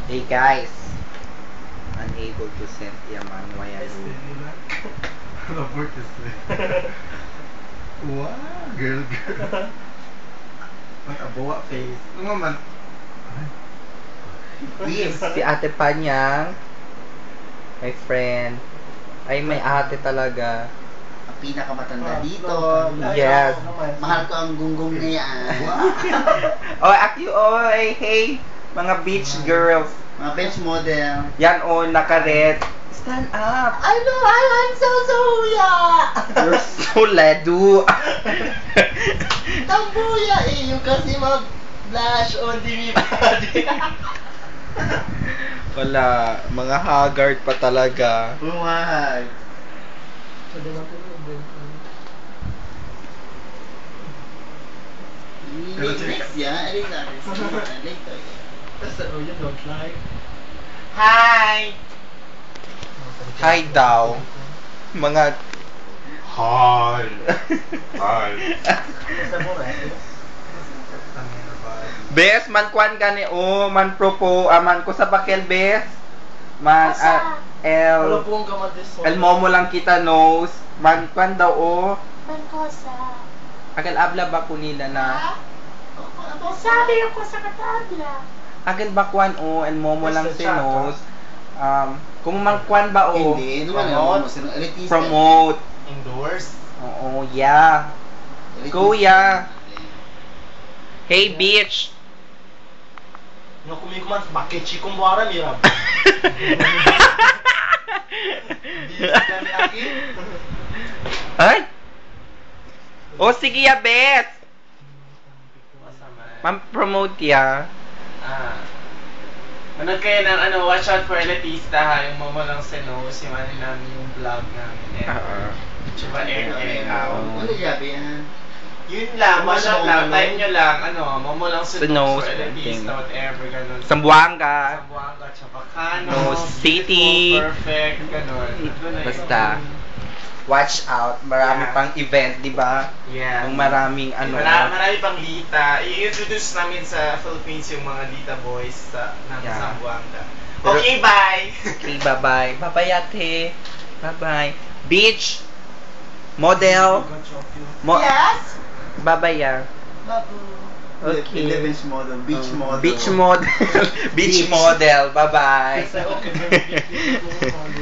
Hey guys, unable to send Yaman Wayalu. Report is wow, girl. Mag-abawa face. Ano man? Yes, si Ate Panyang, my friend. Ay, may ate talaga. Ang pinakamatanda dito. Yes. Mahal ko ang gunggong na yan. Oh, Aki, oy, hey, mga beach girls. Mga bench model. Yan, oh, naka-red. Stand up. I know, I'm so Suya! You're so ledu. Tambuya eh, yung kasi mag-blush on the body. Wala, mga haggard pa talaga. Bumahag. Next yan, later. Hi! Hi daw. Mga... Hi. Hi. Bes, man kwan ka ni o, man man ko sa bakel, bes. Man, el momo lang kita knows. Man kwan daw o. Bangkosa. Agal abla ba ko nila na? Sabi ako sa katabla. Agal ba kwan o, el momo lang si knows. Kung man kwan ba o. Hindi, naman naman mo. Elitista. Promote. Endorse. Oo, yeah. Kuya. Hey, bitch. No kumikuman bakit chikong buwara mirab. Ay! O, sige ya, bet! Man-promote ya. Manood kayo ng watch out for Elitista ha, yung Momo lang sa nose, yung namin yung vlog namin. Tsaka air out. Ano yabi yan? Yun lang, watch out lang, time nyo lang, Momo lang sa Sa nose nose, for Elitista, something. whatever, ganun. Sambuanga. Sambuanga, Chavacano, No, City. Perfect, ganun. Doon na yun. Basta. Watch out. Marami Yeah. pang event, di ba? Yeah. Yung maraming Marami pang Lita. I-introduce namin sa Philippines yung mga Lita boys ng Yeah. Zamboanga. Pero- Okay, bye! Okay, bye-bye. Bye-bye, ate. Bye-bye. Beach. Model. Yes! Bye-bye, ya. Babu. Okay. Beach model. Beach model. Beach model. Beach model. Bye-bye. Okay,